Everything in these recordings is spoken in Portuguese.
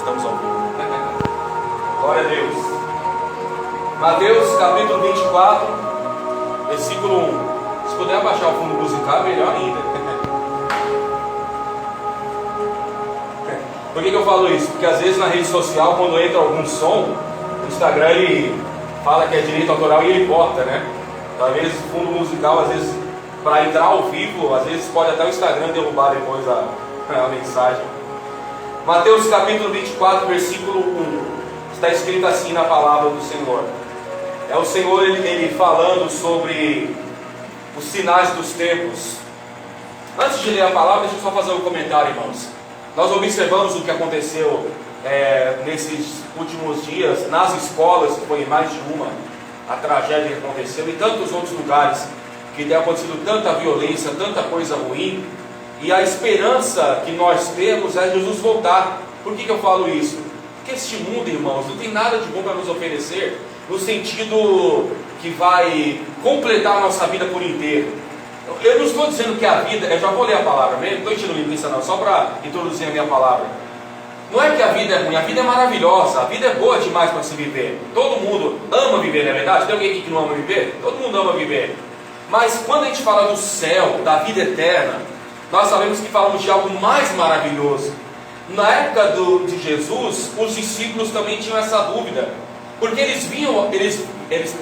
Estamos ao vivo. Glória a Deus. Mateus capítulo 24, versículo 1. Se puder abaixar o fundo musical, melhor ainda. Por que eu falo isso? Porque às vezes na rede social, quando entra algum som, o Instagram ele fala que é direito autoral e ele corta, né? Talvez o fundo musical, às vezes, para entrar ao vivo, às vezes pode até o Instagram derrubar depois a mensagem. Mateus capítulo 24, versículo 1. Está escrito assim na palavra do Senhor. É o Senhor ele falando sobre os sinais dos tempos. Antes de ler a palavra, deixa eu só fazer um comentário, irmãos. Nós observamos o que aconteceu nesses últimos dias, nas escolas, que foi mais de uma, a tragédia que aconteceu, e tantos outros lugares que tem acontecido tanta violência, tanta coisa ruim, e a esperança que nós temos é Jesus voltar. Por que eu falo isso? Porque este mundo, irmãos, não tem nada de bom para nos oferecer, no sentido que vai completar a nossa vida por inteiro. Eu não estou dizendo que a vida, eu já vou ler a palavra mesmo, não estou enchendo linguiça não, só para introduzir a minha palavra. Não é que a vida é ruim, a vida é maravilhosa, a vida é boa demais para se viver. Todo mundo ama viver, não é verdade? Tem alguém aqui que não ama viver? Todo mundo ama viver. Mas quando a gente fala do céu, da vida eterna, nós sabemos que falamos de algo mais maravilhoso. Na época de Jesus, os discípulos também tinham essa dúvida, porque eles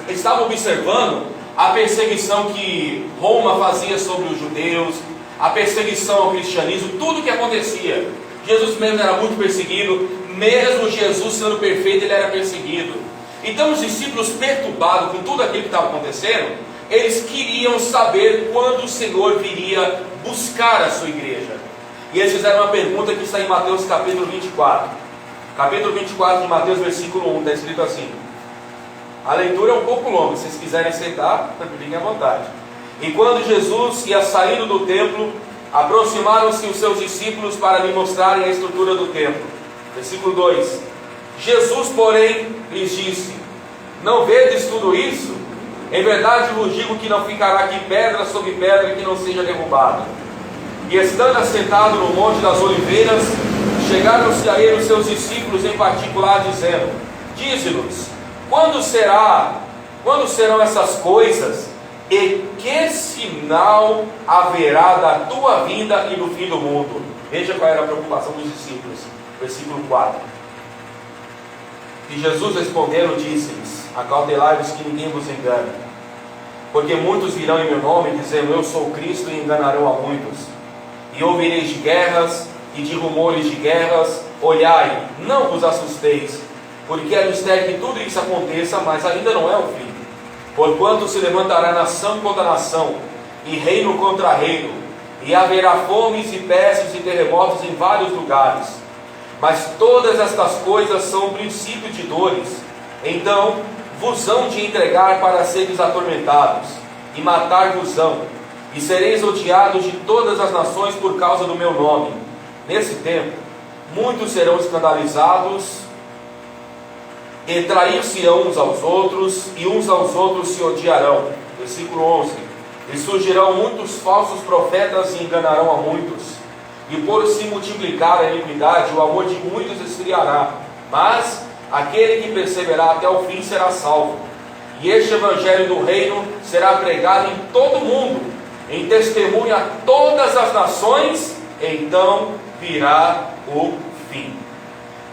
estavam observando a perseguição que Roma fazia sobre os judeus, a perseguição ao cristianismo, tudo que acontecia. Jesus mesmo era muito perseguido, mesmo Jesus sendo perfeito, ele era perseguido. Então os discípulos, perturbados com tudo aquilo que estava acontecendo, eles queriam saber quando o Senhor viria buscar a sua igreja. E eles fizeram uma pergunta que está em Mateus capítulo 24. Capítulo 24 de Mateus, versículo 1, está escrito assim. A leitura é um pouco longa, se vocês quiserem sentar, fiquem à vontade. E quando Jesus ia saindo do templo, aproximaram-se os seus discípulos para lhe mostrarem a estrutura do templo. Versículo 2. Jesus, porém, lhes disse: não vedes tudo isso? Em verdade vos digo que não ficará aqui pedra sobre pedra que não seja derrubada. E estando assentado no monte das oliveiras, chegaram-se a ele os seus discípulos em particular, dizendo: dize-nos, quando serão essas coisas? E que sinal haverá da tua vinda e do fim do mundo? Veja qual era a preocupação dos discípulos. Versículo 4. E Jesus respondendo disse-lhes: acautelai-vos que ninguém vos engane, porque muitos virão em meu nome, dizendo eu sou Cristo, e enganarão a muitos. E ouvireis de guerras e de rumores de guerras. Olhai, não vos assusteis, porque é mistério que tudo isso aconteça, mas ainda não é o fim. Porquanto se levantará nação contra nação, e reino contra reino, e haverá fomes e pestes e terremotos em vários lugares. Mas todas estas coisas são o princípio de dores. Então vos hão de entregar para seres atormentados, e matar-vos-ão, e sereis odiados de todas as nações por causa do meu nome. Nesse tempo, muitos serão escandalizados, e trair-se-ão uns aos outros, e uns aos outros se odiarão. Versículo 11. E surgirão muitos falsos profetas e enganarão a muitos. E por se multiplicar a iniquidade, o amor de muitos esfriará. Mas aquele que perseverar até o fim será salvo. E este evangelho do reino será pregado em todo o mundo, em testemunho a todas as nações, então virá o fim.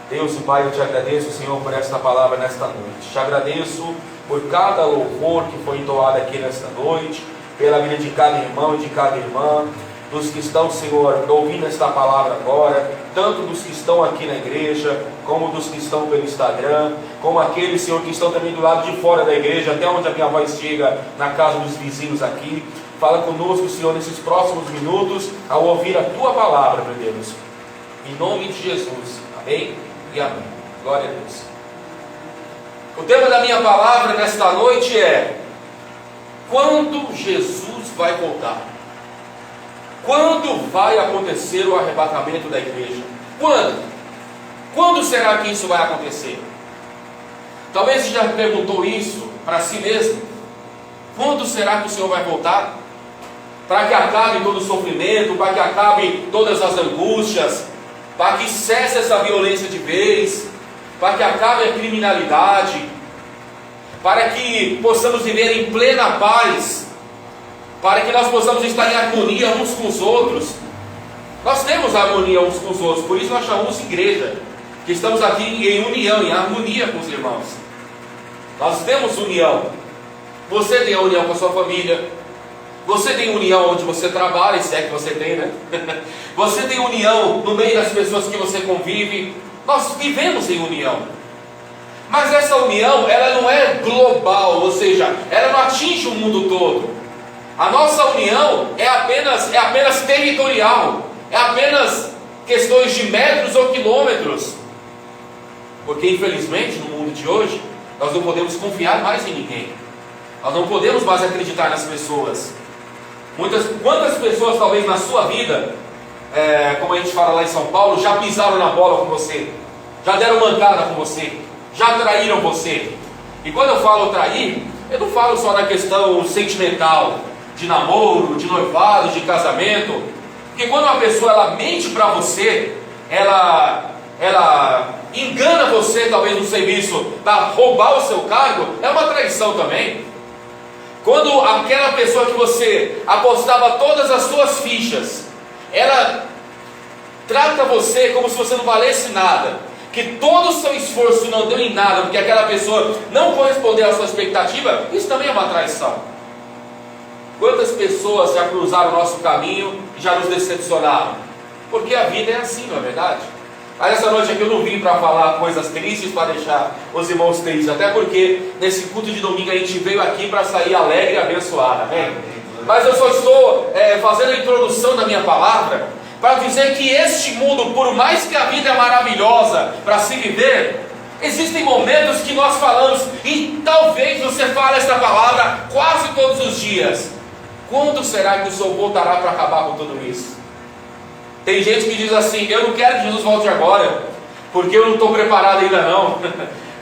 Deus e Pai, eu te agradeço, Senhor, por esta palavra nesta noite. Te agradeço por cada louvor que foi entoado aqui nesta noite, pela vida de cada irmão e de cada irmã, dos que estão, Senhor, ouvindo esta palavra agora, tanto dos que estão aqui na igreja, como dos que estão pelo Instagram, como aqueles, Senhor, que estão também do lado de fora da igreja, até onde a minha voz chega, na casa dos vizinhos aqui. Fala conosco, Senhor, nesses próximos minutos, ao ouvir a Tua palavra, meu Deus. Em nome de Jesus. Amém e amém. Glória a Deus. O tema da minha palavra nesta noite é: quando Jesus vai voltar? Quando vai acontecer o arrebatamento da igreja? Quando? Quando será que isso vai acontecer? Talvez você já perguntou isso para si mesmo. Quando será que o Senhor vai voltar? Para que acabe todo o sofrimento, para que acabe todas as angústias, para que cesse essa violência de vez, para que acabe a criminalidade, para que possamos viver em plena paz, para que nós possamos estar em harmonia uns com os outros. Nós temos harmonia uns com os outros, por isso nós chamamos igreja, que estamos aqui em união, em harmonia com os irmãos. Nós temos união. Você tem a união com a sua família, você tem união onde você trabalha, se é que você tem, né? Você tem união no meio das pessoas que você convive. Nós vivemos em união. Mas essa união, ela não é global, ou seja, ela não atinge o mundo todo. A nossa união é apenas territorial, é apenas questões de metros ou quilômetros. Porque infelizmente no mundo de hoje, nós não podemos confiar mais em ninguém. Nós não podemos mais acreditar nas pessoas. Quantas pessoas talvez na sua vida, como a gente fala lá em São Paulo, já pisaram na bola com você, já deram mancada com você, já traíram você. E quando eu falo trair, eu não falo só na questão sentimental, de namoro, de noivado, de casamento. Porque quando uma pessoa ela mente para você, ela engana você talvez no serviço para roubar o seu cargo, é uma traição também. Quando aquela pessoa que você apostava todas as suas fichas, ela trata você como se você não valesse nada, que todo o seu esforço não deu em nada, porque aquela pessoa não correspondeu à sua expectativa, isso também é uma traição. Quantas pessoas já cruzaram o nosso caminho e já nos decepcionaram? Porque a vida é assim, não é verdade? Mas essa noite aqui eu não vim para falar coisas tristes, para deixar os irmãos tristes, até porque nesse culto de domingo a gente veio aqui para sair alegre e abençoado, amém? Mas eu só estou fazendo a introdução da minha palavra para dizer que este mundo, por mais que a vida é maravilhosa para se viver, existem momentos que nós falamos, e talvez você fale esta palavra quase todos os dias: quando será que o Senhor voltará para acabar com tudo isso? Tem gente que diz assim: eu não quero que Jesus volte agora, porque eu não estou preparado ainda não.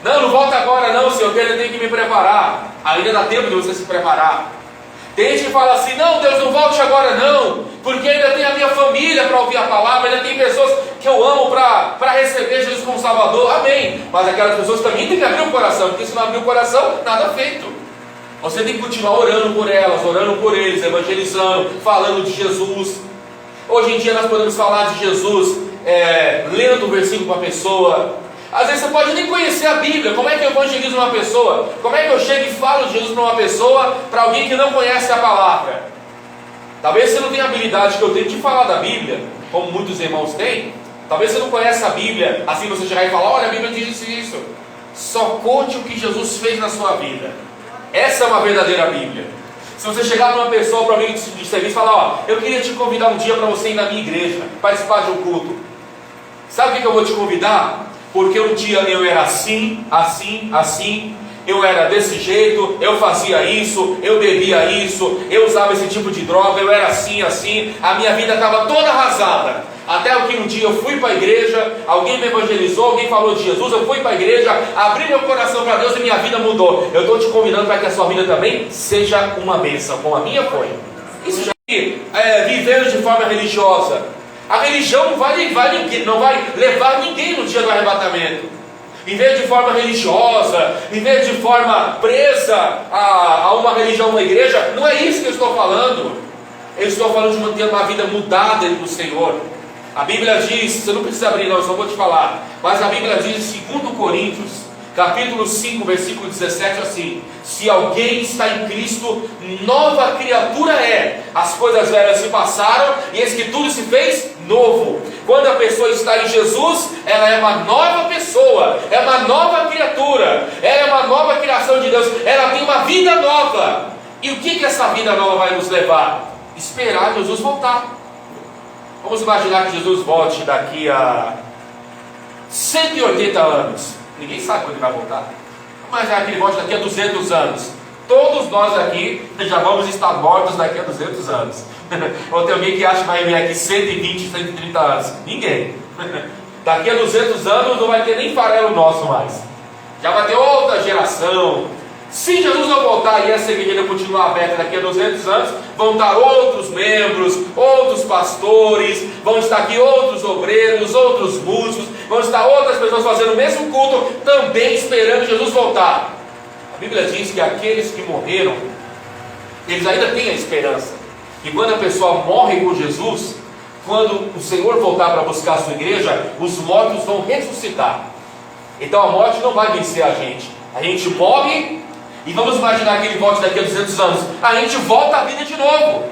Não volta agora não, Senhor, porque eu tenho que me preparar. Ainda dá tempo de você se preparar. Tem gente que fala assim: não, Deus, não volte agora não, porque ainda tem a minha família para ouvir a palavra, ainda tem pessoas que eu amo para receber Jesus como Salvador, amém. Mas aquelas pessoas também têm que abrir o coração, porque se não abrir o coração, nada feito. Você tem que continuar orando por elas, orando por eles, evangelizando, falando de Jesus. Hoje em dia nós podemos falar de Jesus lendo um versículo para a pessoa. Às vezes você pode nem conhecer a Bíblia. Como é que eu evangelizo uma pessoa? Como é que eu chego e falo de Jesus para uma pessoa, para alguém que não conhece a palavra? Talvez você não tenha a habilidade que eu tenho de falar da Bíblia, como muitos irmãos têm. Talvez você não conheça a Bíblia, assim você chegar e falar: olha, a Bíblia diz isso. Só conte o que Jesus fez na sua vida. Essa é uma verdadeira Bíblia. Se você chegar numa pessoa, para alguém de serviço, e falar: ó, eu queria te convidar um dia para você ir na minha igreja, participar de um culto. Sabe o que eu vou te convidar? Porque um dia eu era assim, eu era desse jeito, eu fazia isso, eu bebia isso, eu usava esse tipo de droga, eu era assim, a minha vida estava toda arrasada. Até que um dia eu fui para a igreja, alguém me evangelizou, alguém falou de Jesus, eu fui para a igreja, abri meu coração para Deus e minha vida mudou. Eu estou te convidando para que a sua vida também seja uma bênção, como a minha foi. Isso já é viver de forma religiosa. A religião não vai levar ninguém no dia do arrebatamento. Viver de forma religiosa, viver de forma presa a uma religião, uma igreja, não é isso que eu estou falando. Eu estou falando de ter uma vida mudada no Senhor. A Bíblia diz, você não precisa abrir não, eu só vou te falar, mas a Bíblia diz em 2 Coríntios, capítulo 5, versículo 17 assim: se alguém está em Cristo, nova criatura é, as coisas velhas se passaram, e eis que tudo se fez novo. Quando a pessoa está em Jesus, ela é uma nova pessoa, é uma nova criatura, ela é uma nova criação de Deus, ela tem uma vida nova. E o que essa vida nova vai nos levar? Esperar Jesus voltar. Vamos imaginar que Jesus volte daqui a 180 anos. Ninguém sabe quando ele vai voltar. Vamos imaginar que ele volte daqui a 200 anos. Todos nós aqui já vamos estar mortos daqui a 200 anos. Ou tem alguém que acha que vai vir aqui 120, 130 anos? Ninguém. Daqui a 200 anos não vai ter nem farelo nosso mais. Já vai ter outra geração. Se Jesus não voltar e essa igreja continuar aberta daqui a 200 anos, vão estar outros membros, outros pastores, vão estar aqui outros obreiros, outros músicos, vão estar outras pessoas fazendo o mesmo culto, também esperando Jesus voltar. A Bíblia diz que aqueles que morreram, eles ainda têm a esperança. E quando a pessoa morre por Jesus, quando o Senhor voltar para buscar a sua igreja, os mortos vão ressuscitar. Então a morte não vai vencer a gente. A gente morre e vamos imaginar que ele volte daqui a 200 anos. A gente volta à vida de novo.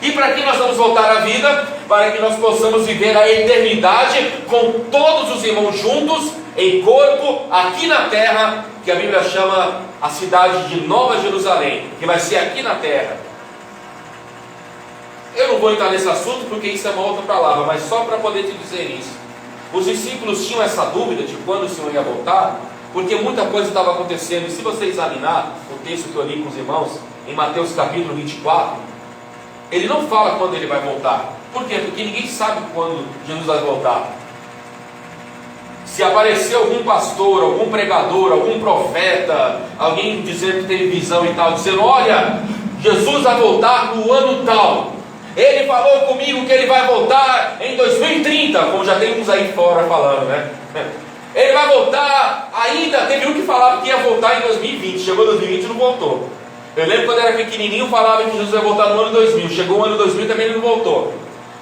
E para que nós vamos voltar à vida? Para que nós possamos viver a eternidade com todos os irmãos juntos, em corpo, aqui na terra, que a Bíblia chama a cidade de Nova Jerusalém, que vai ser aqui na terra. Eu não vou entrar nesse assunto porque isso é uma outra palavra, mas só para poder te dizer isso. Os discípulos tinham essa dúvida de quando o Senhor ia voltar, porque muita coisa estava acontecendo. E se você examinar o texto que eu li com os irmãos, em Mateus capítulo 24, ele não fala quando ele vai voltar. Por quê? Porque ninguém sabe quando Jesus vai voltar. Se aparecer algum pastor, algum pregador, algum profeta, alguém dizendo que teve visão e tal, dizendo: olha, Jesus vai voltar no ano tal, ele falou comigo que ele vai voltar em 2030, como já tem uns aí fora falando, né? Ele vai voltar ainda. Teve um que falava que ia voltar em 2020, chegou 2020 e não voltou. Eu lembro quando era pequenininho, falava que Jesus ia voltar no ano 2000, chegou o ano 2000 também ele não voltou.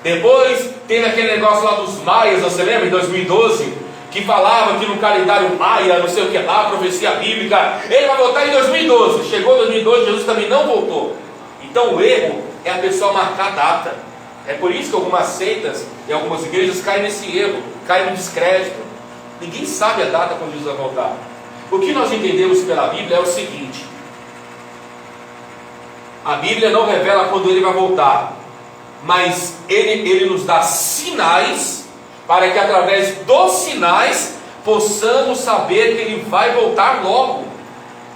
Depois teve aquele negócio lá dos maias, você lembra, em 2012, que falava que no calendário maia, não sei o que lá, profecia bíblica, ele vai voltar em 2012, chegou 2012, Jesus também não voltou. Então o erro é a pessoa marcar a data. É por isso que algumas seitas e algumas igrejas caem nesse erro, caem no descrédito. Ninguém sabe a data quando Jesus vai voltar. O que nós entendemos pela Bíblia é o seguinte: a Bíblia não revela quando ele vai voltar, mas ele nos dá sinais, para que através dos sinais possamos saber que ele vai voltar logo.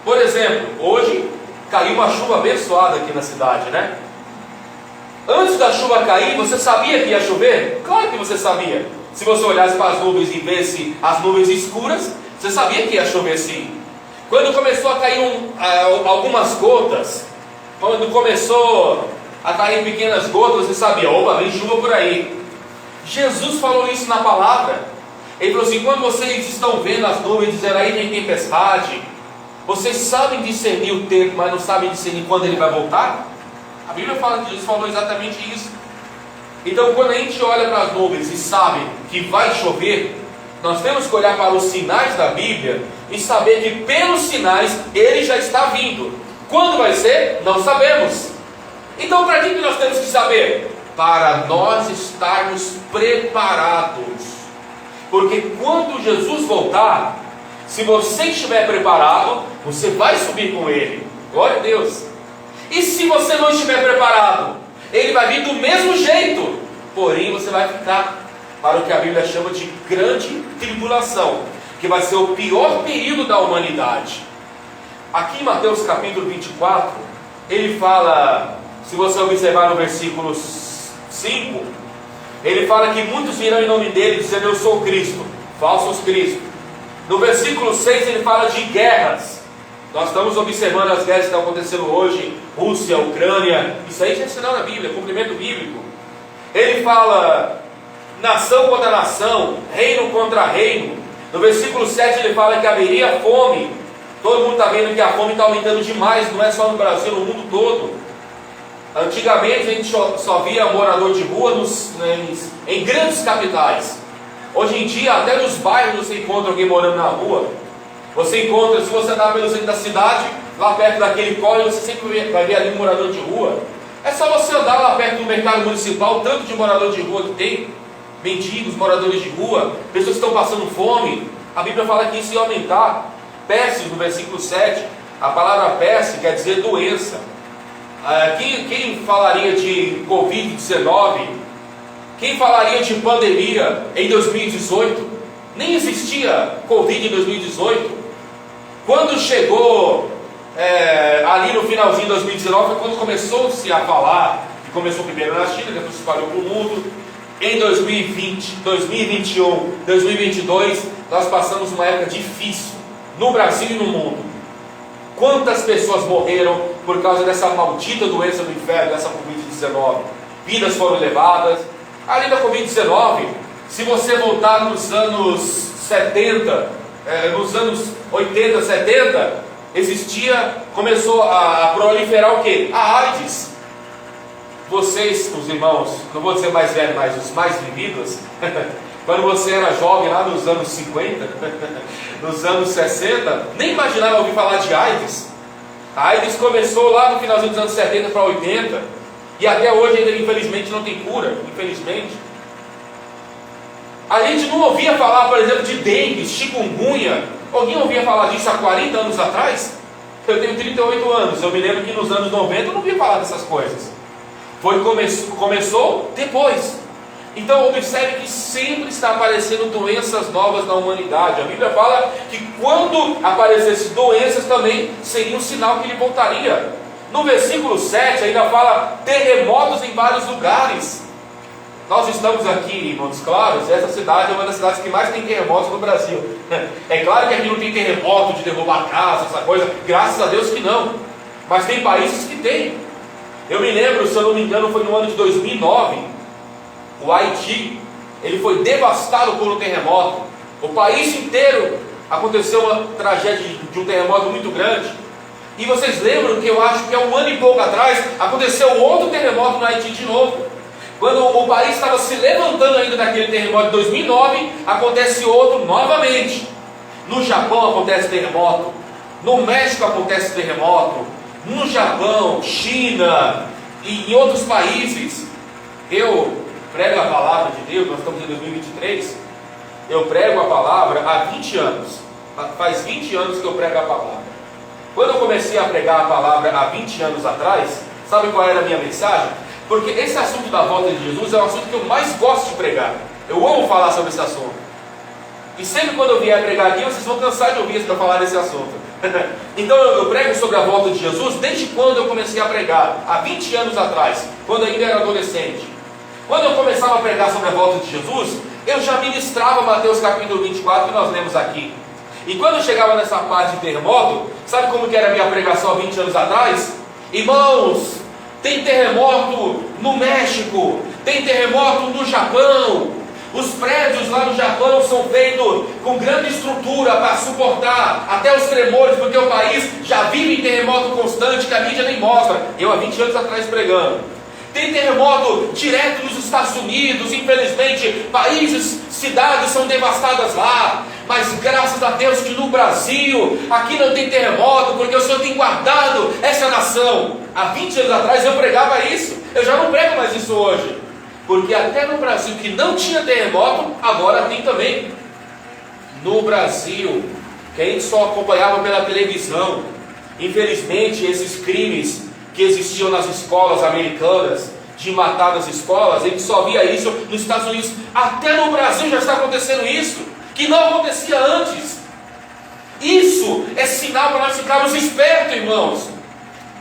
Por exemplo, hoje caiu uma chuva abençoada aqui na cidade, né? Antes da chuva cair, você sabia que ia chover? Claro que você sabia. Se você olhasse para as nuvens e visse as nuvens escuras, você sabia que ia chover sim. Quando começou a cair algumas gotas, quando começou a cair pequenas gotas, você sabia: opa, vem chuva por aí. Jesus falou isso na palavra. Ele falou assim: quando vocês estão vendo as nuvens dizendo aí tem tempestade, vocês sabem discernir o tempo, mas não sabem discernir quando ele vai voltar? A Bíblia fala que Jesus falou exatamente isso. Então quando a gente olha para as nuvens e sabe que vai chover, nós temos que olhar para os sinais da Bíblia e saber que pelos sinais ele já está vindo. Quando vai ser? Não sabemos. Então para que nós temos que saber? Para nós estarmos preparados. Porque quando Jesus voltar, se você estiver preparado, você vai subir com ele. Glória a Deus. E se você não estiver preparado, ele vai vir do mesmo jeito, porém você vai ficar para o que a Bíblia chama de grande tribulação, que vai ser o pior período da humanidade. Aqui em Mateus capítulo 24, ele fala, se você observar no versículo 5, ele fala que muitos virão em nome dele dizendo: eu sou Cristo, falsos Cristo. No versículo 6 ele fala de guerras. Nós estamos observando as guerras que estão acontecendo hoje, Rússia, Ucrânia, isso aí já ensinou na Bíblia, cumprimento bíblico. Ele fala nação contra nação, reino contra reino. No versículo 7 ele fala que haveria fome. Todo mundo está vendo que a fome está aumentando demais, não é só no Brasil, no mundo todo. Antigamente a gente só via morador de rua em grandes capitais. Hoje em dia até nos bairros você encontra alguém morando na rua. Você encontra, se você andar pelo centro da cidade, lá perto daquele córrego, você sempre vai ver ali um morador de rua. É só você andar lá perto do mercado municipal, tanto de morador de rua que tem, mendigos, moradores de rua, pessoas que estão passando fome. A Bíblia fala que isso ia aumentar. Peste, no versículo 7, a palavra peste quer dizer doença. Quem falaria de Covid-19? Quem falaria de pandemia em 2018? Nem existia Covid em 2018. Quando chegou ali no finalzinho de 2019, foi quando começou-se a falar, começou primeiro na China, depois se espalhou para o mundo. Em 2020, 2021, 2022, nós passamos uma época difícil no Brasil e no mundo. Quantas pessoas morreram por causa dessa maldita doença do inferno, dessa Covid-19? Vidas foram levadas. Além da Covid-19, se você voltar nos anos 70, nos anos 80, 70, começou a proliferar o quê? A AIDS. Vocês, os irmãos, não vou dizer mais velhos, mas os mais vividos, quando você era jovem lá nos anos 50, nos anos 60, nem imaginava ouvir falar de AIDS. A AIDS começou lá no finalzinho dos anos 70 para 80, e até hoje ainda infelizmente não tem cura, infelizmente. A gente não ouvia falar, por exemplo, de dengue, chikungunya. Alguém ouvia falar disso há 40 anos atrás? Eu tenho 38 anos, eu me lembro que nos anos 90 eu não ouvia falar dessas coisas. Começou depois. Então observe que sempre está aparecendo doenças novas na humanidade. A Bíblia fala que quando aparecessem doenças também seria um sinal que ele voltaria. No versículo 7 ainda fala terremotos em vários lugares. Nós estamos aqui em Montes Claros, essa cidade é uma das cidades que mais tem terremotos no Brasil. É claro que aqui não tem terremoto de derrubar casa, essa coisa, graças a Deus que não. Mas tem países que tem. Eu me lembro, se eu não me engano, foi no ano de 2009, o Haiti, ele foi devastado por um terremoto. O país inteiro aconteceu uma tragédia de um terremoto muito grande. E vocês lembram que eu acho que há um ano e pouco atrás aconteceu outro terremoto no Haiti de novo. Quando o país estava se levantando ainda daquele terremoto de 2009, acontece outro novamente. No Japão acontece terremoto, no México acontece terremoto, no Japão, China e em outros países. Eu prego a palavra de Deus, nós estamos em 2023, eu prego a palavra há 20 anos, faz 20 anos que eu prego a palavra. Quando eu comecei a pregar a palavra há 20 anos atrás, sabe qual era a minha mensagem? Porque esse assunto da volta de Jesus é o assunto que eu mais gosto de pregar. Eu amo falar sobre esse assunto. E sempre quando eu vier pregar aqui, vocês vão cansar de ouvir eu falar desse assunto. Então eu prego sobre a volta de Jesus desde quando eu comecei a pregar, há 20 anos atrás, quando eu ainda era adolescente. Quando eu começava a pregar sobre a volta de Jesus, eu já ministrava Mateus capítulo 24, que nós lemos aqui. E quando eu chegava nessa parte de terremoto, sabe como que era a minha pregação há 20 anos atrás? Irmãos, tem terremoto no México, tem terremoto no Japão. Os prédios lá no Japão são feitos com grande estrutura para suportar até os tremores, porque o país já vive em terremoto constante que a mídia nem mostra. Eu há 20 anos atrás pregando. Tem terremoto direto nos Estados Unidos, infelizmente países, cidades são devastadas lá. Mas graças a Deus que no Brasil, aqui não tem terremoto, porque o Senhor tem guardado essa nação. Há 20 anos atrás eu pregava isso, eu já não prego mais isso hoje. Porque até no Brasil que não tinha terremoto, agora tem também. No Brasil, que a gente só acompanhava pela televisão, infelizmente esses crimes que existiam nas escolas americanas, de matar nas escolas, a gente só via isso nos Estados Unidos. Até no Brasil já está acontecendo isso, que não acontecia antes. Isso é sinal para nós ficarmos espertos, irmãos.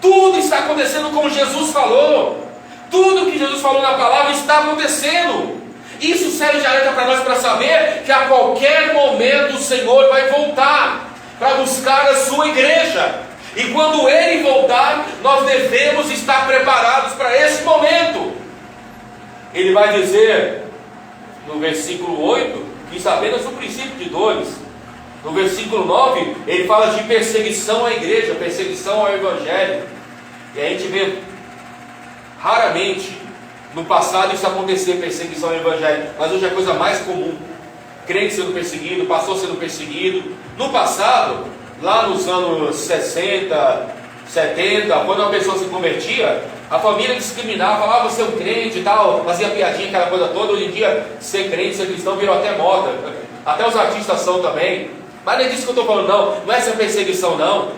Tudo está acontecendo como Jesus falou. Tudo que Jesus falou na palavra está acontecendo. Isso serve de alerta para nós, para saber que a qualquer momento o Senhor vai voltar para buscar a sua igreja. E quando Ele voltar, nós devemos estar preparados para esse momento. Ele vai dizer no versículo 8, que isso é apenas o princípio de dores. No versículo 9, ele fala de perseguição à igreja, perseguição ao evangelho. E a gente vê raramente no passado isso acontecer, perseguição ao evangelho, mas hoje é a coisa mais comum. Crente sendo perseguido, pastor sendo perseguido. No passado, lá nos anos 60, 70, quando uma pessoa se convertia, a família discriminava, falava, você é um crente e tal, fazia piadinha, aquela coisa toda. Hoje em dia, ser crente, ser cristão virou até moda. Até os artistas são também. Mas não é disso que eu estou falando, não é essa perseguição, não.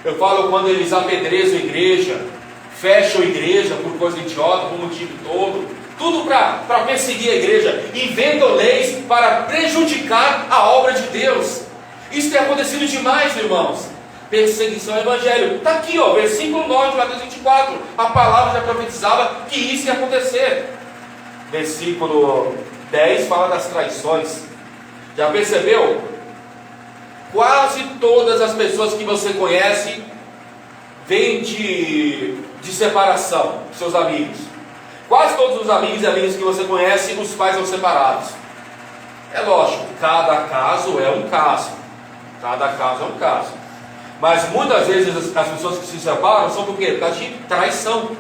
Eu falo quando eles apedrejam a igreja, fecham a igreja por coisa idiota, por motivo todo, tudo para perseguir a igreja, inventam leis para prejudicar a obra de Deus. Isso tem acontecido demais, irmãos. Perseguição ao evangelho. Está aqui, ó, versículo 9 de Mateus 24. A palavra já profetizava que isso ia acontecer. Versículo 10 fala das traições. Já percebeu? Quase todas as pessoas que você conhece vem de separação dos seus amigos. Quase todos os amigos e amigas que você conhece, os pais são separados. É lógico, cada caso é um caso. Cada caso é um caso. Mas muitas vezes as pessoas que se separam são por quê? Por causa de traição.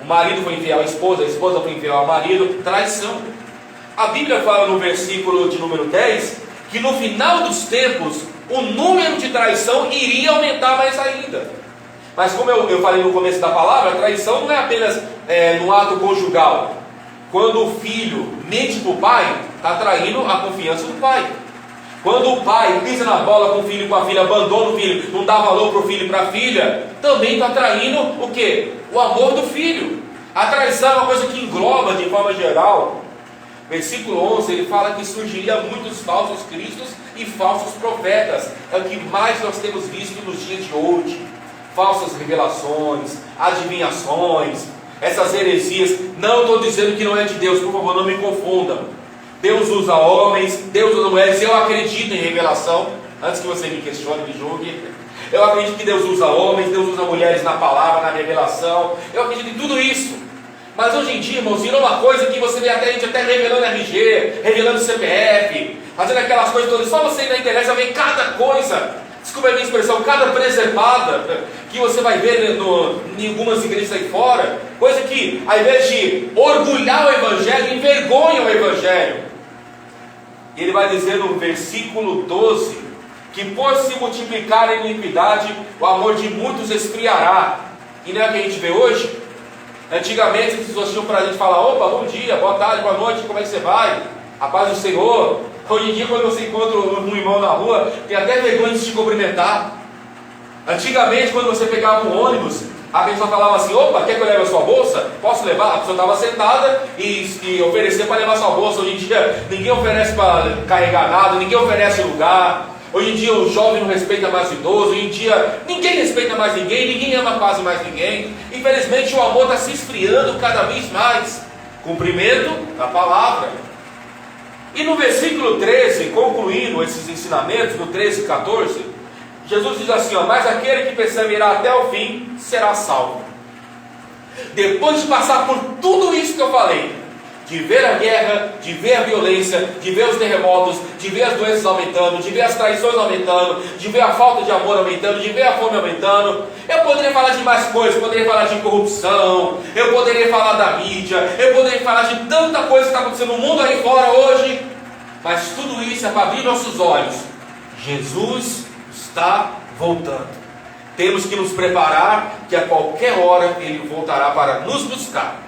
O marido foi infiel à esposa, a esposa foi infiel ao marido, traição. A Bíblia fala no versículo de número 10 que no final dos tempos o número de traição iria aumentar mais ainda. Mas como eu falei no começo da palavra, a traição não é apenas no ato conjugal. Quando o filho mente para o pai, está traindo a confiança do pai. Quando o pai pisa na bola com o filho e com a filha, abandona o filho, não dá valor para o filho e para a filha, também está traindo o quê? O amor do filho. A traição é uma coisa que engloba de forma geral. Versículo 11, ele fala que surgiria muitos falsos cristos e falsos profetas. É o que mais nós temos visto nos dias de hoje. Falsas revelações, adivinhações, essas heresias. Não estou dizendo que não é de Deus, por favor, não me confundam. Deus usa homens, Deus usa mulheres. Eu acredito em revelação. Antes que você me questione, me julgue, eu acredito que Deus usa homens, Deus usa mulheres na palavra, na revelação. Eu acredito em tudo isso. Mas hoje em dia, irmãos, virou uma coisa que você vê até a gente até revelando RG, revelando CPF, fazendo aquelas coisas todas. Só você ir na internet vai ver cada coisa, desculpa a minha expressão, cada preservada que você vai ver em algumas igrejas aí fora. Coisa que, ao invés de orgulhar o Evangelho, envergonha o Evangelho. E ele vai dizer no versículo 12, que por se multiplicar a iniquidade, o amor de muitos esfriará. E não é o que a gente vê hoje? Antigamente as pessoas tinham para a gente falar: opa, bom dia, boa tarde, boa noite, como é que você vai? A paz do Senhor. Hoje em dia, quando você encontra um irmão na rua, tem até vergonha de se cumprimentar. Antigamente, quando você pegava um ônibus, a pessoa falava assim: opa, quer que eu leve a sua bolsa? Posso levar? A pessoa estava sentada e oferecia para levar a sua bolsa. Hoje em dia, ninguém oferece para carregar nada, ninguém oferece lugar. Hoje em dia o jovem não respeita mais o idoso. Hoje em dia ninguém respeita mais ninguém ama quase mais ninguém. Infelizmente o amor está se esfriando cada vez mais. Cumprimento da palavra. E no versículo 13, concluindo esses ensinamentos, no 13 e 14, Jesus diz assim: mas aquele que perseverar até o fim será salvo. Depois de passar por tudo isso que eu falei, de ver a guerra, de ver a violência, de ver os terremotos, de ver as doenças aumentando, de ver as traições aumentando, de ver a falta de amor aumentando, de ver a fome aumentando. Eu poderia falar de mais coisas, poderia falar de corrupção, eu poderia falar da mídia, eu poderia falar de tanta coisa que está acontecendo no mundo aí fora hoje. Mas tudo isso é para abrir nossos olhos. Jesus está voltando. Temos que nos preparar, que a qualquer hora Ele voltará para nos buscar.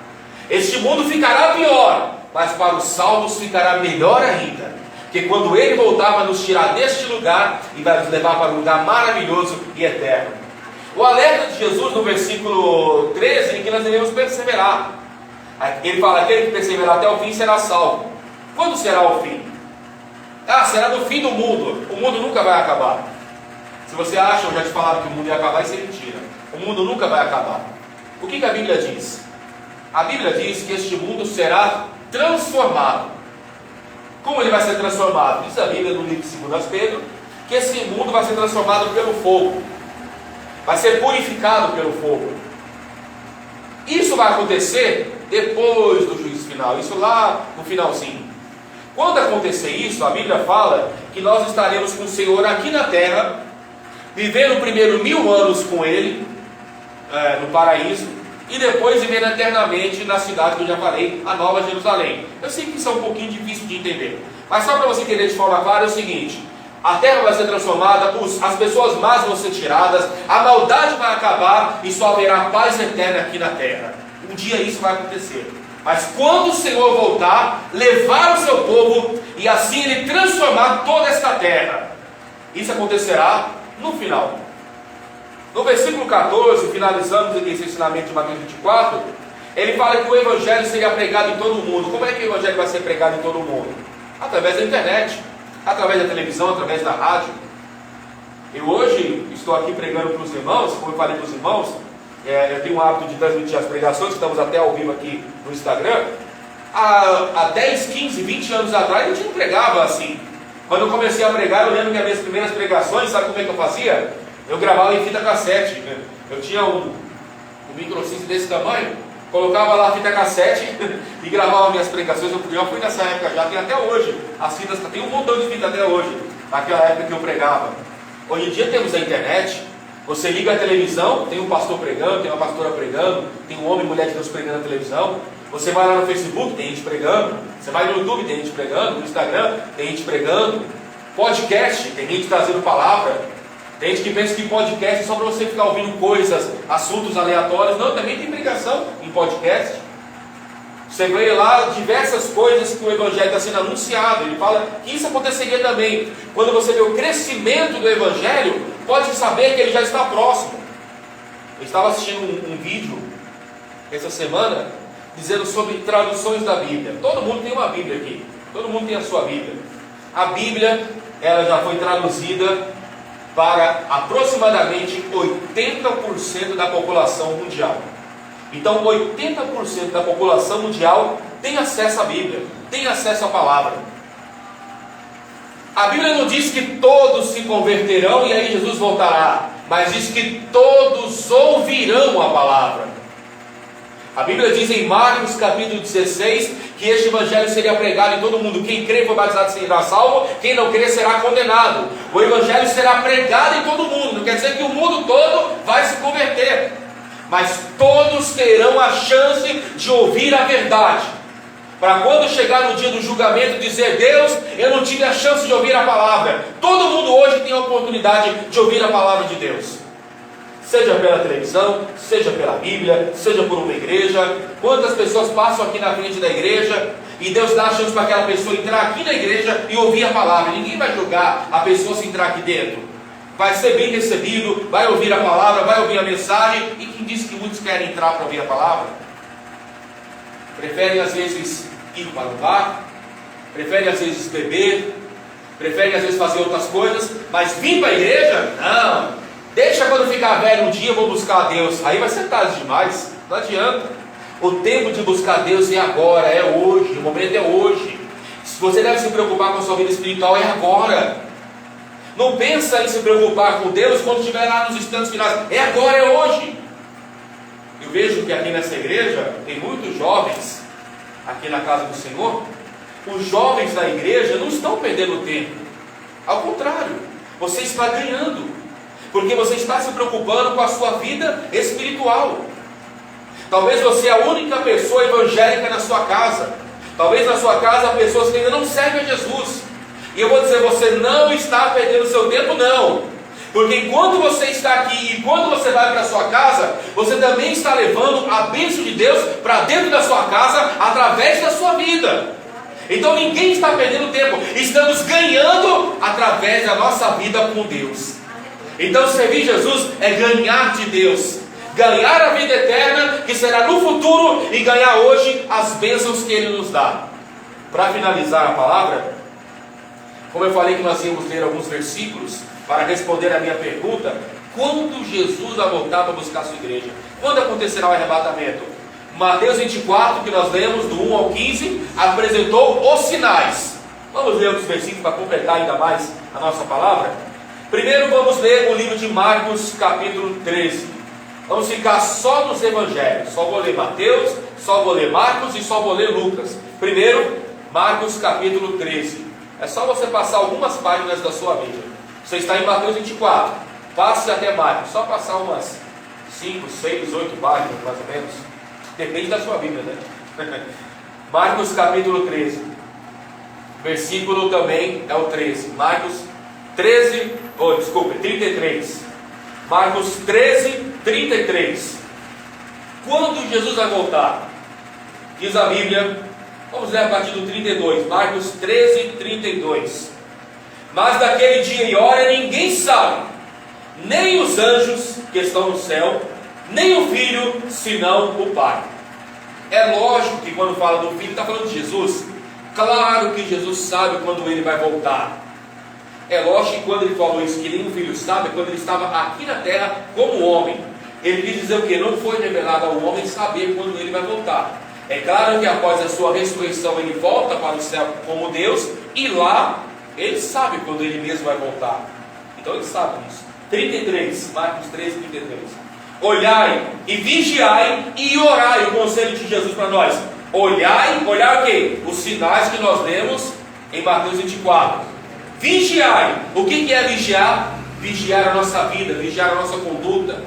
Este mundo ficará pior, mas para os salvos ficará melhor ainda. Porque quando Ele voltar, vai nos tirar deste lugar e vai nos levar para um lugar maravilhoso e eterno. O alerta de Jesus no versículo 13 é que nós devemos perseverar. Ele fala: aquele que perseverar até o fim será salvo. Quando será o fim? Será no fim do mundo. O mundo nunca vai acabar. Se você acha, eu já te falaram que o mundo ia acabar, isso é mentira. O mundo nunca vai acabar. O que a Bíblia diz? A Bíblia diz que este mundo será transformado. Como ele vai ser transformado? Diz a Bíblia no livro de 2 Pedro que esse mundo vai ser transformado pelo fogo, vai ser purificado pelo fogo. Isso vai acontecer depois do juízo final, isso lá no finalzinho. Quando acontecer isso, a Bíblia fala que nós estaremos com o Senhor aqui na terra, vivendo primeiro 1000 anos com Ele, no paraíso, e depois vivendo eternamente na cidade que eu já falei, a Nova Jerusalém. Eu sei que isso é um pouquinho difícil de entender, mas só para você entender de forma clara é o seguinte: a terra vai ser transformada, as pessoas más vão ser tiradas, a maldade vai acabar e só haverá paz eterna aqui na terra. Um dia isso vai acontecer. Mas quando o Senhor voltar, levar o seu povo e assim Ele transformar toda esta terra, isso acontecerá no final. No versículo 14, finalizamos esse ensinamento de Mateus 24, ele fala que o Evangelho seria pregado em todo o mundo. Como é que o Evangelho vai ser pregado em todo o mundo? Através da internet, através da televisão, através da rádio. Eu hoje estou aqui pregando para os irmãos, como eu falei para os irmãos, eu tenho o hábito de transmitir as pregações, estamos até ao vivo aqui no Instagram. Há 10, 15, 20 anos atrás a gente não pregava assim. Quando eu comecei a pregar, eu lembro que as minhas primeiras pregações, sabe como é que eu fazia? Eu gravava em fita cassete, né? Eu tinha um microsystem desse tamanho, colocava lá a fita cassete e gravava minhas pregações. Eu já fui nessa época, já tem até hoje. As fitas, tem um montão de fita até hoje, naquela época que eu pregava. Hoje em dia temos a internet, você liga a televisão, tem um pastor pregando, tem uma pastora pregando, tem um homem e mulher de Deus pregando na televisão. Você vai lá no Facebook, tem gente pregando. Você vai no YouTube, tem gente pregando. No Instagram, tem gente pregando. Podcast, tem gente trazendo palavra. Tem gente que pensa que podcast é só para você ficar ouvindo coisas, assuntos aleatórios. Não, também tem pregação em podcast. Você vê lá diversas coisas que o Evangelho está sendo anunciado. Ele fala que isso aconteceria também. Quando você vê o crescimento do Evangelho, pode saber que ele já está próximo. Eu estava assistindo um vídeo essa semana dizendo sobre traduções da Bíblia. Todo mundo tem uma Bíblia aqui. Todo mundo tem a sua Bíblia. A Bíblia, ela já foi traduzida para aproximadamente 80% da população mundial. Então 80% da população mundial tem acesso à Bíblia, tem acesso à palavra. A Bíblia não diz que todos se converterão e aí Jesus voltará, mas diz que todos ouvirão a palavra. A Bíblia diz em Marcos capítulo 16 que este evangelho seria pregado em todo mundo. Quem crê e for batizado será salvo, quem não crê será condenado. O evangelho será pregado em todo mundo. Não quer dizer que o mundo todo vai se converter, mas todos terão a chance de ouvir a verdade, para quando chegar no dia do julgamento dizer: Deus, eu não tive a chance de ouvir a palavra. Todo mundo hoje tem a oportunidade de ouvir a palavra de Deus, seja pela televisão, seja pela Bíblia, seja por uma igreja. Quantas pessoas passam aqui na frente da igreja e Deus dá a chance para aquela pessoa entrar aqui na igreja e ouvir a palavra. Ninguém vai julgar a pessoa se entrar aqui dentro. Vai ser bem recebido, vai ouvir a palavra, vai ouvir a mensagem. E quem disse que muitos querem entrar para ouvir a palavra? Preferem às vezes ir para o bar, preferem às vezes beber, preferem às vezes fazer outras coisas, mas vir para a igreja? Não. Deixa quando ficar velho um dia eu vou buscar a Deus. Aí vai ser tarde demais, não adianta. O tempo de buscar a Deus é agora, é hoje, o momento é hoje. Se você deve se preocupar com a sua vida espiritual, é agora. Não pensa em se preocupar com Deus quando estiver lá nos instantes finais. É agora, é hoje. Eu vejo que aqui nessa igreja tem muitos jovens, aqui na casa do Senhor. Os jovens da igreja não estão perdendo tempo. Ao contrário, você está ganhando, porque você está se preocupando com a sua vida espiritual. Talvez você é a única pessoa evangélica na sua casa. Talvez na sua casa há pessoas que ainda não servem a Jesus. E eu vou dizer, você não está perdendo seu tempo, não. Porque enquanto você está aqui e quando você vai para a sua casa, você também está levando a bênção de Deus para dentro da sua casa, através da sua vida. Então ninguém está perdendo tempo. Estamos ganhando através da nossa vida com Deus. Então servir Jesus é ganhar de Deus, ganhar a vida eterna que será no futuro e ganhar hoje as bênçãos que Ele nos dá. Para finalizar a palavra, como eu falei que nós íamos ler alguns versículos para responder a minha pergunta: quando Jesus vai voltar para buscar a sua igreja? Quando acontecerá o arrebatamento? Mateus 24, que nós lemos do 1 ao 15, apresentou os sinais. Vamos ler outros versículos para completar ainda mais a nossa palavra? Primeiro vamos ler o livro de Marcos capítulo 13. Vamos ficar só nos evangelhos. Só vou ler Mateus, só vou ler Marcos e só vou ler Lucas. Primeiro, Marcos capítulo 13. É só você passar algumas páginas da sua Bíblia. Você está em Mateus 24, passe até Marcos. Só passar umas 5, 6, 8 páginas mais ou menos. Depende da sua Bíblia, né? Marcos capítulo 13. Versículo também é o 13. Marcos 33. Marcos 13, 33. Quando Jesus vai voltar? Diz a Bíblia, vamos ler a partir do 32. Marcos 13, 32. Mas daquele dia e hora ninguém sabe, nem os anjos que estão no céu, nem o Filho, senão o Pai. É lógico que quando fala do Filho, está falando de Jesus. Claro que Jesus sabe quando Ele vai voltar. É lógico que quando Ele falou isso, que nem o Filho sabe, quando Ele estava aqui na terra como homem. Ele quis dizer o que? Não foi revelado ao homem saber quando Ele vai voltar. É claro que após a sua ressurreição Ele volta para o céu como Deus, e lá Ele sabe quando Ele mesmo vai voltar. Então Ele sabe disso. 33, Marcos 13, 33. Olhai e vigiai e orai, o conselho de Jesus para nós. Olhai o quê? Os sinais que nós lemos em Mateus 24. Vigiai. O que é vigiar? Vigiar a nossa vida, vigiar a nossa conduta,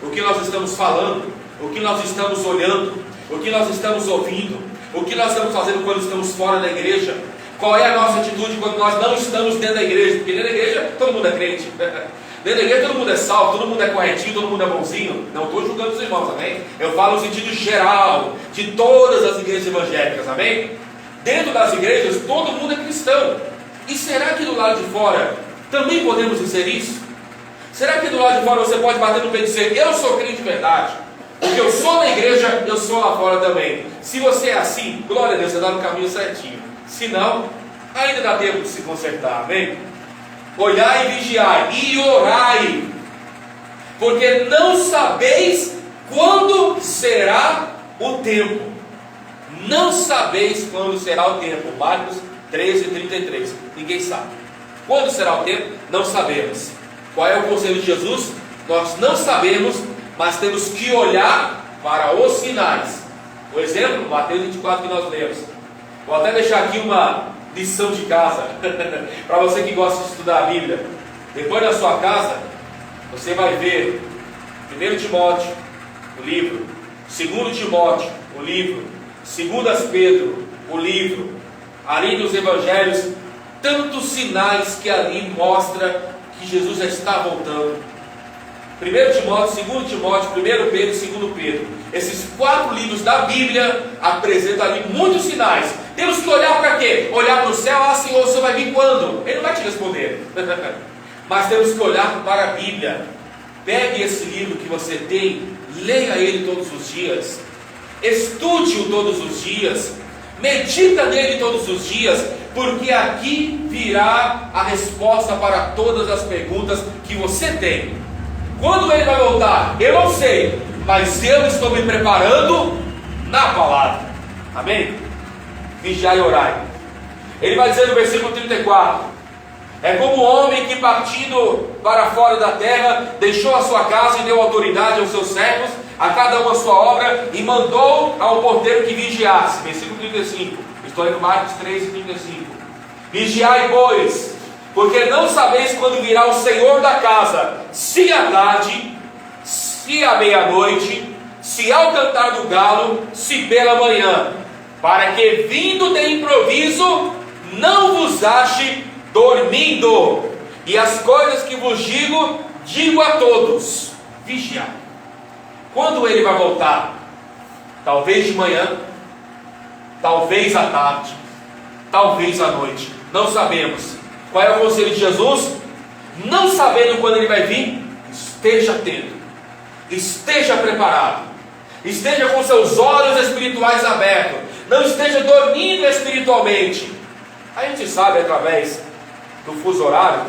o que nós estamos falando, o que nós estamos olhando, o que nós estamos ouvindo, o que nós estamos fazendo quando estamos fora da igreja. Qual é a nossa atitude quando nós não estamos dentro da igreja? Porque dentro da igreja todo mundo é crente. Dentro da igreja todo mundo é salvo, todo mundo é corretinho, todo mundo é bonzinho. Não estou julgando os irmãos, amém? Eu falo no sentido geral, de todas as igrejas evangélicas, amém? Dentro das igrejas todo mundo é cristão. E será que do lado de fora também podemos dizer isso? Será que do lado de fora você pode bater no peito e dizer: eu sou crente de verdade, porque eu sou na igreja, eu sou lá fora também? Se você é assim, glória a Deus, você está no caminho certinho. Se não, ainda dá tempo de se consertar, amém? Olhai e vigiai e orai, porque não sabeis quando será o tempo. Não sabeis quando será o tempo. Marcos 13, 33. Ninguém sabe. Quando será o tempo? Não sabemos. Qual é o conselho de Jesus? Nós não sabemos, mas temos que olhar para os sinais. O exemplo, Mateus 24 que nós lemos. Vou até deixar aqui uma lição de casa para você que gosta de estudar a Bíblia. Depois da sua casa, você vai ver 1 Timóteo, o livro, 2 Timóteo, o livro, 2 Pedro, o livro, ali nos Evangelhos, tantos sinais que ali mostra que Jesus já está voltando. 1 Timóteo, 2 Timóteo, 1 Pedro e 2 Pedro. Esses 4 livros da Bíblia apresentam ali muitos sinais. Temos que olhar para quê? Olhar para o céu. Ah, Senhor, o Senhor vai vir quando? Ele não vai te responder. Mas temos que olhar para a Bíblia. Pegue esse livro que você tem, leia ele todos os dias, estude-o todos os dias, medita nele todos os dias, porque aqui virá a resposta para todas as perguntas que você tem. Quando ele vai voltar? Eu não sei, mas eu estou me preparando na palavra. Amém? Vigiai e orai. Ele vai dizer no versículo 34: é como um homem que, partindo para fora da terra, deixou a sua casa e deu autoridade aos seus servos, a cada um a sua obra, e mandou ao porteiro que vigiasse. Versículo 35. Estou em Marcos 13, 35. Vigiai, pois, porque não sabeis quando virá o Senhor da casa, se à tarde, se à meia-noite, se ao cantar do galo, se pela manhã, para que, vindo de improviso, não vos ache dormindo. E as coisas que vos digo a todos: vigiai. Quando ele vai voltar? Talvez de manhã, talvez à tarde, talvez à noite, não sabemos. Qual é o conselho de Jesus? Não sabendo quando ele vai vir, esteja atento, esteja preparado, esteja com seus olhos espirituais abertos, não esteja dormindo espiritualmente. A gente sabe através do fuso horário.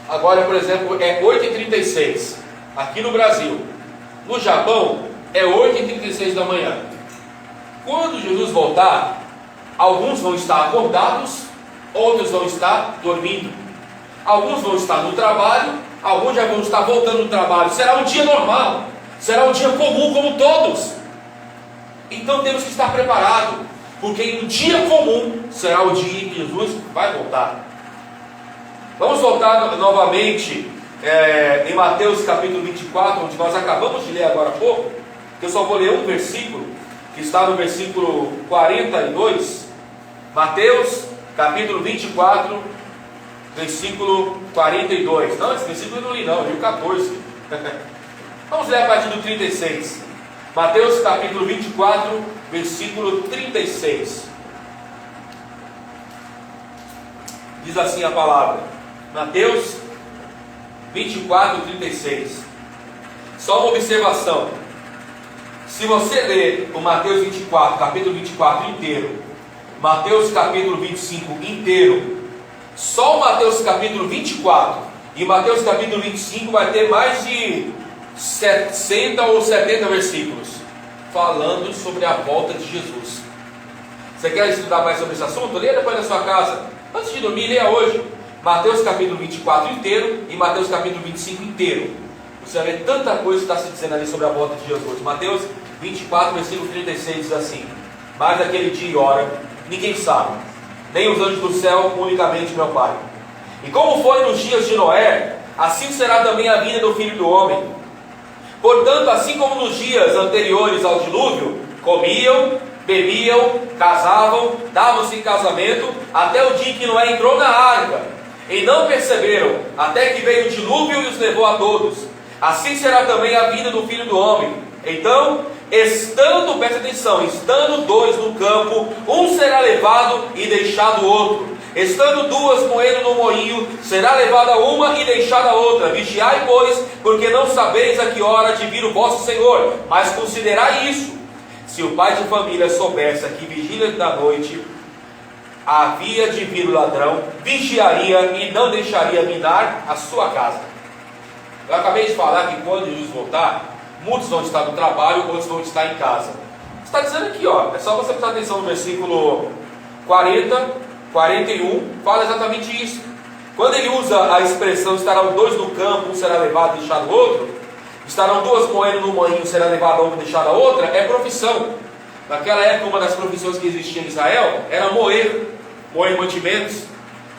Agora, por exemplo, é 8h36 aqui no Brasil. No Japão é 8h36 da manhã. Quando Jesus voltar, alguns vão estar acordados, outros vão estar dormindo. Alguns vão estar no trabalho, alguns já vão estar voltando do trabalho. Será um dia normal, será um dia comum como todos. Então temos que estar preparados, porque em um dia comum será o dia em que Jesus vai voltar. Vamos voltar novamente em Mateus capítulo 24, onde nós acabamos de ler agora há pouco. Eu só vou ler um versículo, que está no versículo 42. Mateus capítulo 24, versículo 42. Não, esse versículo eu não li não, eu li o 14. Vamos ler a partir do 36. Mateus capítulo 24, versículo 36. Diz assim a palavra. Mateus 24, 36. Só uma observação. Se você ler o Mateus 24, capítulo 24 inteiro, Mateus capítulo 25 inteiro, só o Mateus capítulo 24 e Mateus capítulo 25 vai ter mais de 60 ou 70 versículos falando sobre a volta de Jesus. Você quer estudar mais sobre esse assunto? Leia depois na sua casa. Antes de dormir, leia hoje Mateus capítulo 24 inteiro e Mateus capítulo 25 inteiro. Você vai ver tanta coisa que está se dizendo ali sobre a volta de Jesus. Mateus 24, versículo 36 diz assim: mas aquele dia e hora ninguém sabe, nem os anjos do céu, unicamente meu Pai. E como foi nos dias de Noé, assim será também a vinda do Filho do Homem. Portanto, assim como nos dias anteriores ao dilúvio, comiam, bebiam, casavam, davam-se em casamento, até o dia que Noé entrou na arca, e não perceberam, até que veio o dilúvio e os levou a todos. Assim será também a vinda do Filho do Homem. Então, presta atenção, estando dois no campo, um será levado e deixado o outro. Estando duas moendo no moinho, será levada uma e deixada a outra. Vigiai, pois, porque não sabeis a que hora de vir o vosso Senhor. Mas considerai isso: se o pai de família soubesse a que vigília da noite havia de vir o ladrão, vigiaria e não deixaria minar a sua casa. Eu acabei de falar que quando Jesus voltar, muitos vão estar no trabalho, outros vão estar em casa. Está dizendo aqui, ó, é só você prestar atenção no versículo 40, 41, fala exatamente isso. Quando ele usa a expressão estarão dois no campo, um será levado e deixado o outro, estarão duas moendo no moinho, será levado uma e deixada a outra, é profissão. Naquela época, uma das profissões que existia em Israel era moer mantimentos.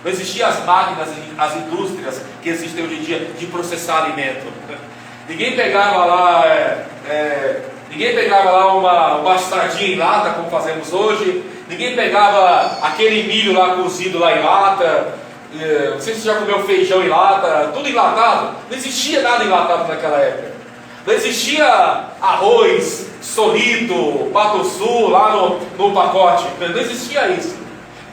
Não existiam as máquinas, as indústrias que existem hoje em dia de processar alimento. Ninguém pegava lá uma mostardinha em lata, como fazemos hoje. Ninguém pegava aquele milho lá cozido lá em lata. Não sei se você já comeu feijão em lata, tudo enlatado. Não existia nada enlatado naquela época. Não existia arroz, solito, patussu lá no pacote. Não existia isso.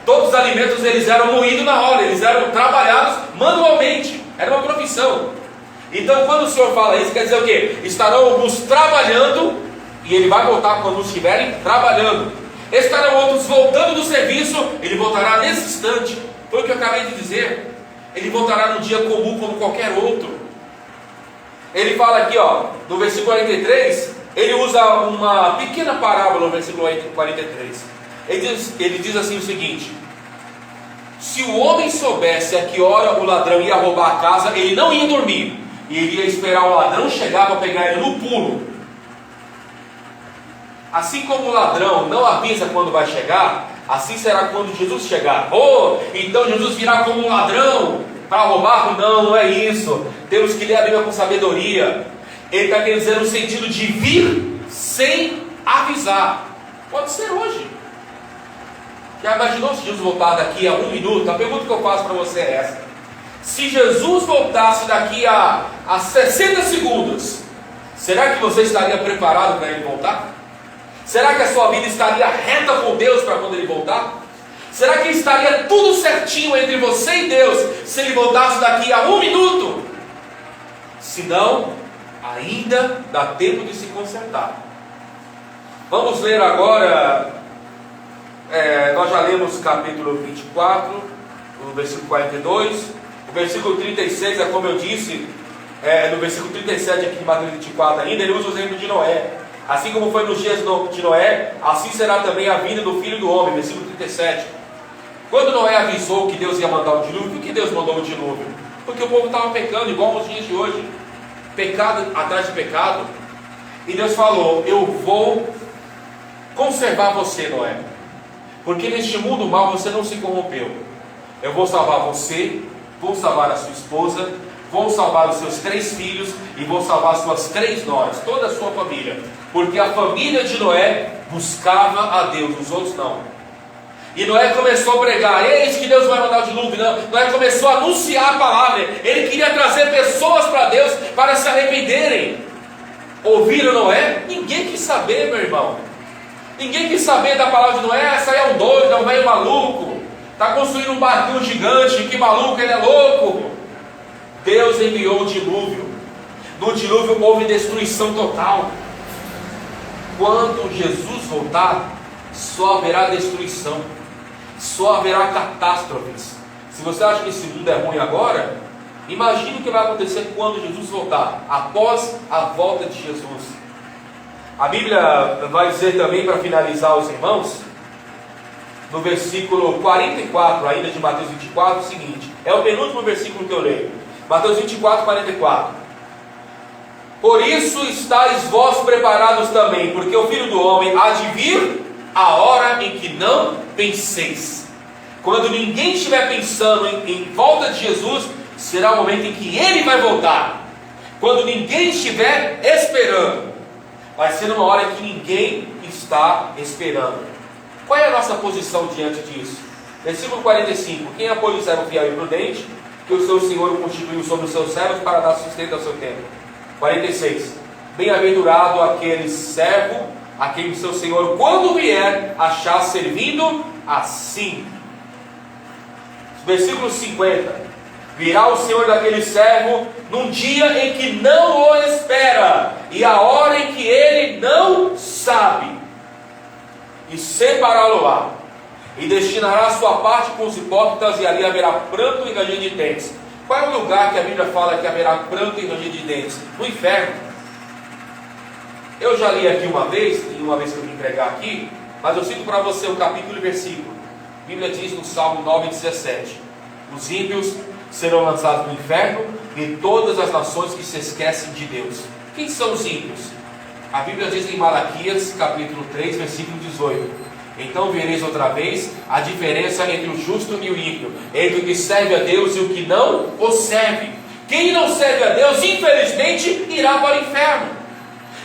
Todos os alimentos eles eram moídos na hora, eles eram trabalhados manualmente. Era uma profissão. Então, quando o Senhor fala isso, quer dizer o quê? Estarão alguns trabalhando, e Ele vai voltar quando estiverem trabalhando. Estarão outros voltando do serviço, Ele voltará nesse instante. Foi o que eu acabei de dizer. Ele voltará no dia comum como qualquer outro. Ele fala aqui, ó, no versículo 43, ele usa uma pequena parábola no versículo 43. Ele diz assim o seguinte: se o homem soubesse a que hora o ladrão ia roubar a casa, ele não ia dormir, e ele ia esperar o ladrão chegar para pegar ele no pulo. Assim como o ladrão não avisa quando vai chegar, assim será quando Jesus chegar. Oh, então Jesus virá como um ladrão para roubar? Não, não é isso. Temos que ler a Bíblia com sabedoria. Ele está querendo dizer no sentido de vir sem avisar. Pode ser hoje. Já imaginou se Jesus voltar daqui a 1 minuto? A pergunta que eu faço para você é essa: se Jesus voltasse daqui a 60 segundos, será que você estaria preparado para Ele voltar? Será que a sua vida estaria reta com Deus para quando Ele voltar? Será que estaria tudo certinho entre você e Deus se Ele voltasse daqui a 1 minuto? Se não, ainda dá tempo de se consertar. Vamos ler agora. Nós já lemos o capítulo 24, o versículo 42, o versículo 36 é como eu disse, no versículo 37 aqui de Mateus 24 ainda, ele usa o exemplo de Noé. Assim como foi nos dias de Noé, assim será também a vinda do Filho do Homem, versículo 37. Quando Noé avisou que Deus ia mandar o dilúvio, por que Deus mandou o dilúvio? Porque o povo estava pecando, igual nos dias de hoje, pecado atrás de pecado, e Deus falou: eu vou conservar você, Noé, porque neste mundo mal você não se corrompeu. Eu vou salvar você, vou salvar a sua esposa, vou salvar os seus 3 filhos e vou salvar as suas 3 noras, toda a sua família. Porque a família de Noé buscava a Deus, os outros não. E Noé começou a pregar: eis que Deus vai mandar o dilúvio. Noé começou a anunciar a palavra. Ele queria trazer pessoas para Deus para se arrependerem. Ouviram Noé? Ninguém quis saber, meu irmão. Ninguém quis saber da palavra de Noé. Essa aí é um doido, é um velho maluco, está construindo um barquinho gigante, que maluco, ele é louco. Deus enviou o dilúvio. No dilúvio houve destruição total. Quando Jesus voltar, só haverá destruição, só haverá catástrofes. Se você acha que esse mundo é ruim agora, imagine o que vai acontecer quando Jesus voltar, após a volta de Jesus. A Bíblia vai dizer também, para finalizar os irmãos, no versículo 44 ainda de Mateus 24, o seguinte: É o penúltimo versículo que eu leio. Mateus 24, 44. Por isso estáis vós preparados também, porque o Filho do Homem há de vir a hora em que não penseis. Quando ninguém estiver pensando em volta de Jesus, será o momento em que Ele vai voltar. Quando ninguém estiver esperando, vai ser uma hora em que ninguém está esperando. Qual é a nossa posição diante disso? Versículo 45. Quem apoia o servo fiel e prudente, que o seu Senhor o constituiu sobre os seus servos para dar sustento ao seu tempo. 46. Bem-aventurado aquele servo a quem o seu Senhor, quando vier, achar servindo assim. Versículo 50. Virá o Senhor daquele servo num dia em que não o espera, e a hora em que ele não sabe, e separá-lo-á, e destinará a sua parte com os hipócritas, e ali haverá pranto e ranger de dentes. Qual é o lugar que a Bíblia fala que haverá pranto e ranger de dentes? No inferno. Eu já li aqui uma vez que eu vim pregar aqui, mas eu cito para você o capítulo e versículo. A Bíblia diz no Salmo 9,17: os ímpios serão lançados no inferno, e todas as nações que se esquecem de Deus. Quem são os ímpios? A Bíblia diz em Malaquias, capítulo 3, versículo 18: então vereis outra vez a diferença entre o justo e o ímpio, entre o que serve a Deus e o que não o serve. Quem não serve a Deus, infelizmente, irá para o inferno.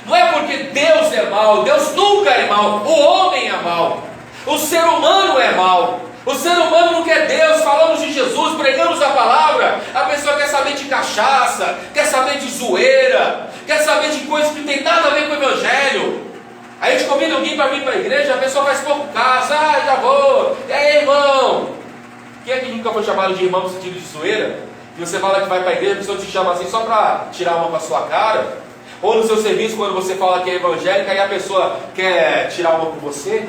Não é porque Deus é mau, Deus nunca é mau, o homem é mau, o ser humano é mau. O ser humano não quer Deus. Falamos de Jesus, pregamos a palavra, a pessoa quer saber de cachaça, quer saber de zoeira, quer saber de coisas que não tem nada a ver com o Evangelho. Aí a gente convida alguém para vir para a igreja, a pessoa faz pouco caso, já vou, e aí irmão? Quem é que nunca foi chamado de irmão no sentido de zoeira? E você fala que vai para a igreja, a pessoa te chama assim só para tirar uma para a sua cara? Ou no seu serviço, quando você fala que é evangélica, aí a pessoa quer tirar uma com você?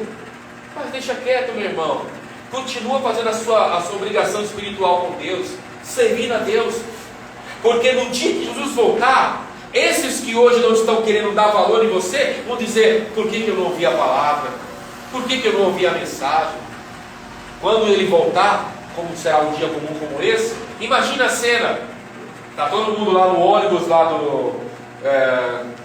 Mas deixa quieto, meu irmão. Continua fazendo a sua obrigação espiritual com Deus, servindo a Deus. Porque no dia que Jesus voltar, esses que hoje não estão querendo dar valor em você, vão dizer: por que eu não ouvi a palavra? Por que eu não ouvi a mensagem? Quando ele voltar, como será um dia comum como esse, imagina a cena. Está todo mundo lá no ônibus, lá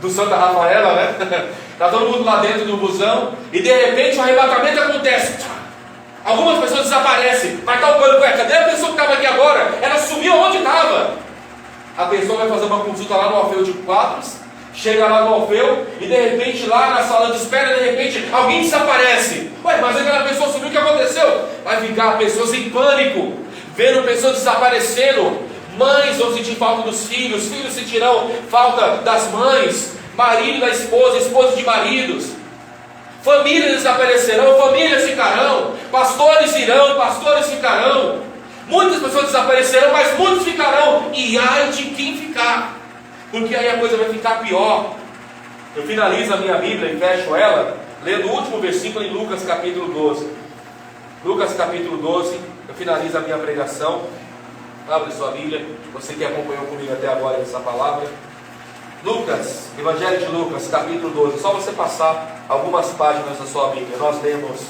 do Santa Rafaela, né? Está todo mundo lá dentro do busão, e de repente o arrebatamento acontece. Algumas pessoas desaparecem, mas está o banco, cadê a pessoa que estava aqui agora? Ela sumiu onde estava. A pessoa vai fazer uma consulta lá no Orfeu de Quadros, chega lá no Orfeu, e de repente lá na sala de espera, de repente alguém desaparece. Ué, mas aquela pessoa sumiu, o que aconteceu? Vai ficar pessoas em pânico, vendo pessoas desaparecendo. Mães vão sentir falta dos filhos, filhos sentirão falta das mães, marido da esposa, esposa de maridos. Famílias desaparecerão, famílias ficarão, pastores irão, pastores ficarão. Muitas pessoas desaparecerão, mas muitos ficarão. E ai de quem ficar, porque aí a coisa vai ficar pior. Eu finalizo a minha Bíblia e fecho ela lendo o último versículo em Lucas capítulo 12. Lucas capítulo 12, eu finalizo a minha pregação. Abre sua Bíblia, você que acompanhou comigo até agora essa palavra. Lucas, Evangelho de Lucas, capítulo 12. Só você passar algumas páginas da sua Bíblia. Nós lemos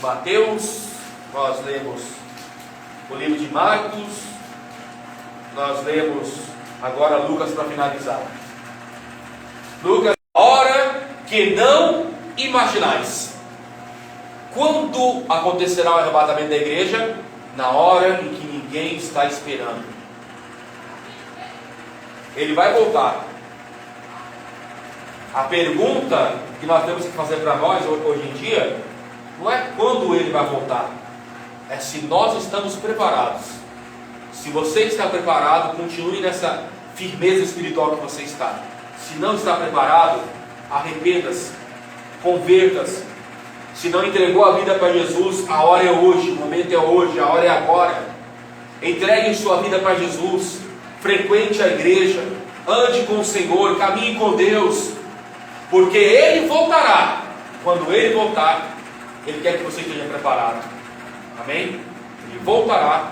Mateus, nós lemos o livro de Marcos, nós lemos agora Lucas para finalizar. Lucas, hora que não imaginais. Quando acontecerá o arrebatamento da igreja? Na hora em que ninguém está esperando. Ele vai voltar. A pergunta que nós temos que fazer para nós hoje em dia não é quando ele vai voltar, é se nós estamos preparados. Se você está preparado, continue nessa firmeza espiritual que você está. Se não está preparado, arrependa-se, converta-se. Se não entregou a vida para Jesus, a hora é hoje, o momento é hoje, a hora é agora. Entregue sua vida para Jesus, frequente a igreja, ande com o Senhor, caminhe com Deus, porque Ele voltará. Quando Ele voltar, Ele quer que você esteja preparado. Amém? Ele voltará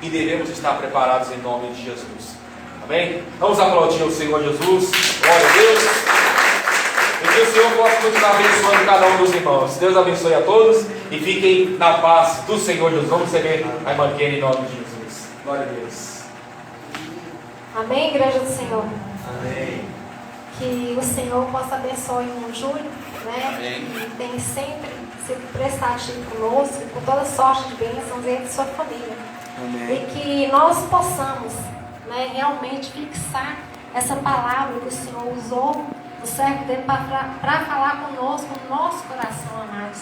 e devemos estar preparados em nome de Jesus. Amém? Vamos aplaudir o Senhor Jesus. Glória a Deus. que o Senhor possa continuar abençoando cada um dos irmãos. Deus abençoe a todos e fiquem na paz do Senhor Jesus. Vamos receber a irmã Kenny em nome de Jesus. Glória a Deus. Amém, igreja do Senhor. Amém. Que o Senhor possa abençoar o Júlio, né? Amém. Que tem sempre sido prestativo conosco, com toda sorte de bênçãos ele e sua família. Amém. E que nós possamos, né, realmente fixar essa palavra que o Senhor usou no servo dele para falar conosco, no nosso coração, amados.